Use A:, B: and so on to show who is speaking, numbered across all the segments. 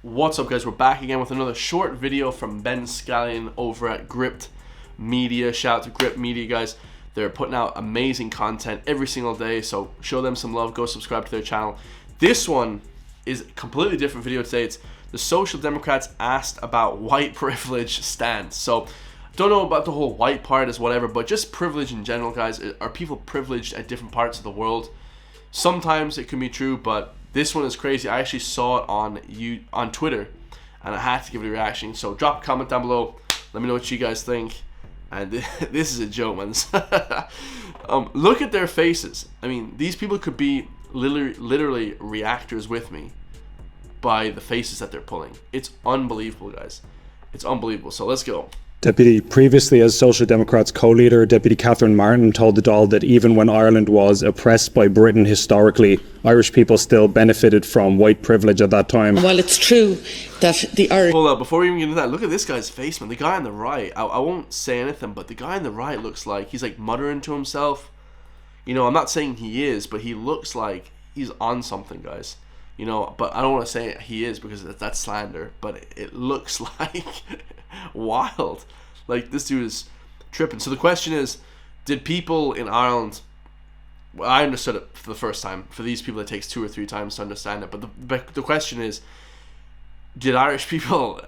A: What's up, guys? We're back again with another short video from Ben Scallion over at Gript Media. Shout out to Gript Media, guys. They're putting out amazing content every single day, so show them some love. Go subscribe to their channel. This one is a completely different video today. It's the Social Democrats asked about white privilege stance. So don't know about the whole white part as whatever, but just privilege in general, guys. Are people privileged at different parts of the world? Sometimes it can be true, but this one is crazy. I actually saw it on Twitter, and I had to give it a reaction. So drop a comment down below. Let me know what you guys think. And this is a joke, man. Look at their faces. I mean, these people could be literally reactors with me by the faces that they're pulling. It's unbelievable, guys. It's unbelievable. So let's go.
B: Deputy, previously as Social Democrats co-leader, Deputy Catherine Martin told the Dáil that even when Ireland was oppressed by Britain historically, Irish people still benefited from white privilege at that time.
C: Well, it's true that the Irish...
A: Hold up, before we even get into that, look at this guy's face, man. The guy on the right, I won't say anything, but the guy on the right looks like he's like muttering to himself. You know, I'm not saying he is, but he looks like he's on something, guys. You know, but I don't want to say he is because that's slander, but it looks like wild. Like, this dude is tripping. So the question is, did people in Ireland... Well, I understood it for the first time. For these people, it takes 2 or 3 times to understand it. But the question is, did Irish people...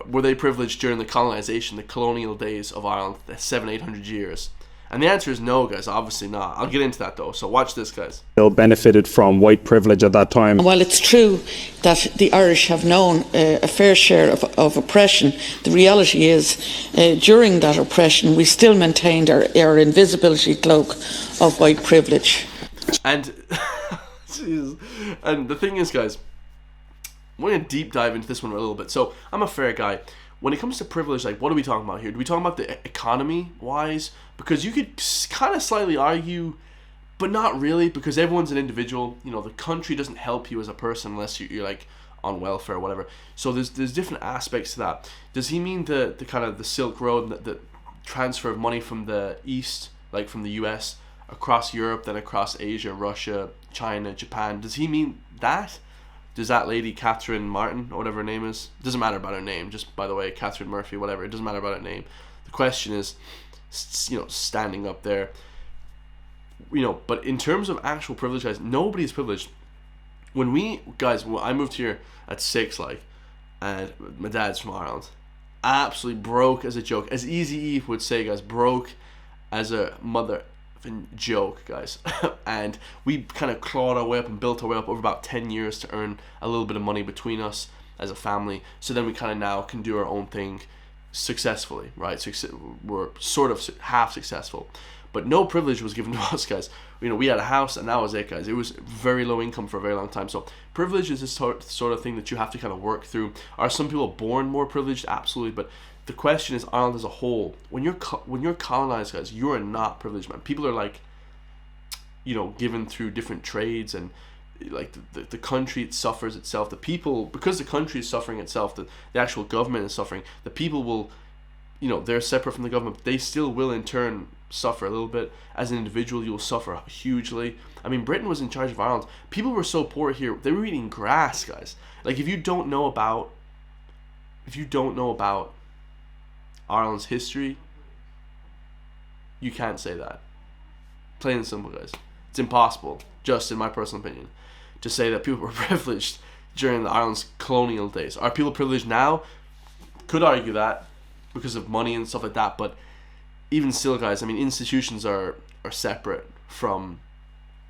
A: were they privileged during the colonization, the colonial days of Ireland, the 700-800 years? And the answer is no, guys, obviously not. I'll get into that, though, so watch this, guys.
B: Still benefited from white privilege at that time.
C: Well, it's true that the Irish have known a fair share of oppression. The reality is, during that oppression, we still maintained our invisibility cloak of white privilege.
A: And, and the thing is, guys, we're going to deep dive into this one a little bit. So, I'm a fair guy. When it comes to privilege, like, what are we talking about here? Do we talk about the economy-wise? Because you could kind of slightly argue, but not really, because everyone's an individual. You know, the country doesn't help you as a person unless you're like on welfare or whatever. So there's different aspects to that. Does he mean the kind of the Silk Road, the transfer of money from the East, like from the US, across Europe, then across Asia, Russia, China, Japan? Does he mean that? Does that lady, Catherine Martin, or whatever her name is, doesn't matter about her name, just by the way, Catherine Murphy, whatever, it doesn't matter about her name. The question is, you know, standing up there, you know, but in terms of actual privilege, guys, nobody is privileged. When I moved here at 6, like, and my dad's from Ireland, absolutely broke as a joke, as Easy Eve would say, guys, broke as a mother joke, guys. And we kind of clawed our way up and built our way up over about 10 years to earn a little bit of money between us as a family, so then we kind of now can do our own thing successfully, right? We're sort of half successful, but no privilege was given to us, guys. You know, we had a house and that was it, guys. It was very low income for a very long time. So privilege is this sort of thing that you have to kind of work through. Are some people born more privileged? Absolutely. But the question is, Ireland as a whole, when you're colonized, guys, you are not privileged, man. People are like, you know, given through different trades, and like the country, it suffers itself. The people, because the country is suffering itself, the actual government is suffering. The people will, you know, they're separate from the government, but they still will in turn suffer a little bit. As an individual, you'll suffer hugely. I mean, Britain was in charge of Ireland. People were so poor here, they were eating grass, guys. Like, if you don't know about Ireland's history, you can't say that. Plain and simple, guys. It's impossible, just in my personal opinion, to say that people were privileged during Ireland's colonial days. Are people privileged now? Could argue that because of money and stuff like that, but even still, guys, I mean, institutions are separate from,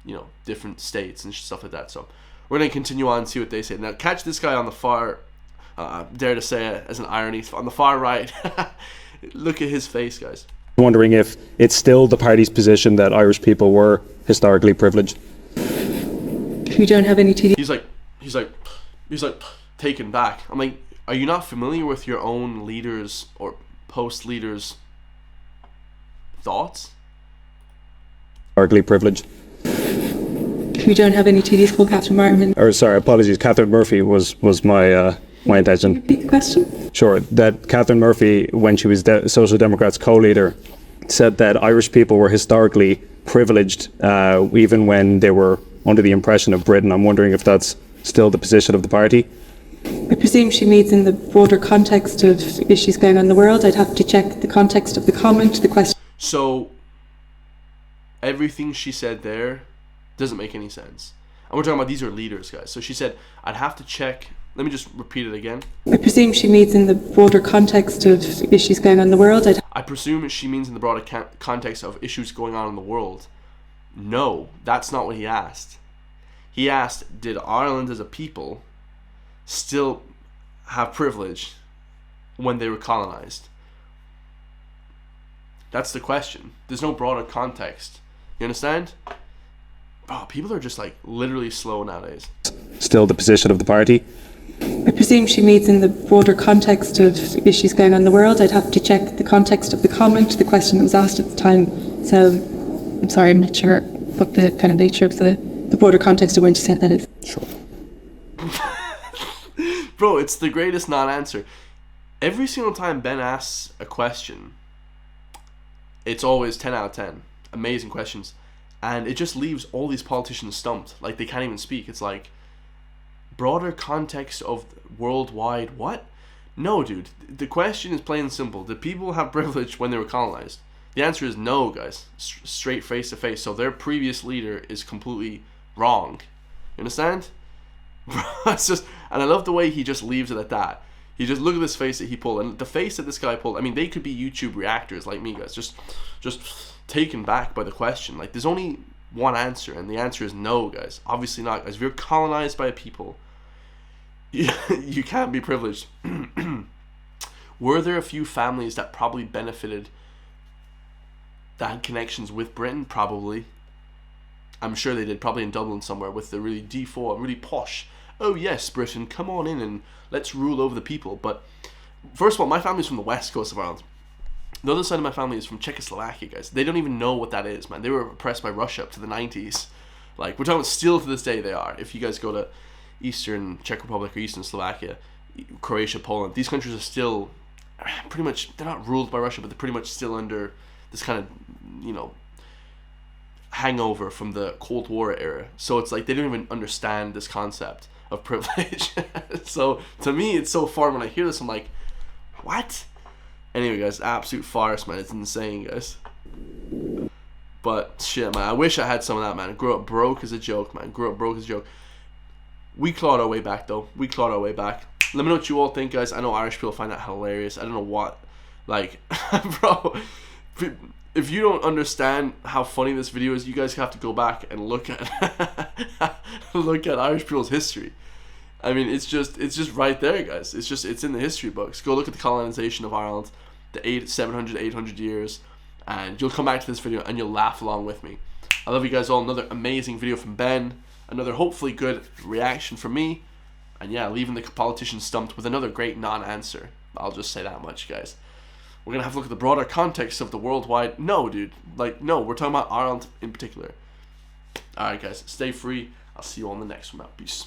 A: you know, different states and stuff like that. So we're going to continue on and see what they say. Now, catch this guy on the far, dare to say it as an irony, on the far right. Look at his face, guys.
B: Wondering if it's still the party's position that Irish people were historically privileged.
D: We don't have any TD.
A: He's like taken back. I'm like, are you not familiar with your own leaders or post leaders' thoughts?
B: Historically privileged.
D: We don't have any TD school, Catherine Martin.
B: Or sorry, apologies. Catherine Murphy was my intention.
D: Repeat the question.
B: Sure. That Catherine Murphy, when she was Social Democrats co-leader, said that Irish people were historically privileged, even when they were under the impression of Britain. I'm wondering if that's still the position of the party.
D: I presume she means in the broader context of issues going on in the world. I'd have to check the context of the comment, the question.
A: So, everything she said there doesn't make any sense. And we're talking about these are leaders, guys. So she said, I'd have to check. Let me just repeat it again.
D: I presume she means in the broader context of issues going on in the world.
A: I presume she means in the broader context of issues going on in the world. No, that's not what he asked. He asked, did Ireland as a people still have privilege when they were colonized? That's the question. There's no broader context. You understand? Oh, people are just like literally slow nowadays.
B: Still the position of the party.
D: I presume she means in the broader context of issues going on in the world. I'd have to check the context of the comment, the question that was asked at the time. So, I'm sorry, I'm not sure what the kind of nature of the broader context of when she said that is.
B: Sure.
A: Bro, it's the greatest non-answer. Every single time Ben asks a question, it's always 10 out of 10. Amazing questions. And it just leaves all these politicians stumped. Like, they can't even speak. It's like, broader context of worldwide what? No, dude. The question is plain and simple. Did people have privilege when they were colonized? The answer is no, guys. Straight face to face. So their previous leader is completely wrong. You understand? It's just, and I love the way he just leaves it at that. He just, look at this face that he pulled, and the face that this guy pulled. I mean, they could be YouTube reactors like me, guys. Just taken back by the question. Like, there's only one answer, and the answer is no, guys. Obviously not, guys. If you're colonized by a people, you can't be privileged. Were there a few families that probably benefited, that had connections with Britain? Probably. I'm sure they did, probably in Dublin somewhere, with the really D4, really posh, oh yes, Britain, come on in and let's rule over the people. But first of all, my family's from the west coast of Ireland. The other side of my family is from Czechoslovakia, guys. They don't even know what that is, man. They were oppressed by Russia up to the 90s. Like, we're talking about, still to this day they are. If you guys go to Eastern Czech Republic or Eastern Slovakia, Croatia, Poland, these countries are still pretty much, they're not ruled by Russia, but they're pretty much still under this kind of, you know, hangover from the Cold War era. So it's like they don't even understand this concept of privilege. So to me, it's so foreign. When I hear this, I'm like, what? Anyway, guys, absolute farce, man. It's insane, guys. But shit, man, I wish I had some of that, man. Grew up broke as a joke, man. Grew up broke as a joke. We clawed our way back, though. We clawed our way back. Let me know what you all think, guys. I know Irish people find that hilarious. I don't know what, like, bro, if you don't understand how funny this video is, you guys have to go back and look at look at Irish people's history. I mean, it's just right there, guys. It's in the history books. Go look at the colonization of Ireland, the 700, 800 years, and you'll come back to this video and you'll laugh along with me. I love you guys all. Another amazing video from Ben. Another hopefully good reaction from me. And yeah, leaving the politicians stumped with another great non-answer. I'll just say that much, guys. We're going to have to look at the broader context of the worldwide. No, dude. Like, no, we're talking about Ireland in particular. Alright, guys. Stay free. I'll see you on the next one. Peace.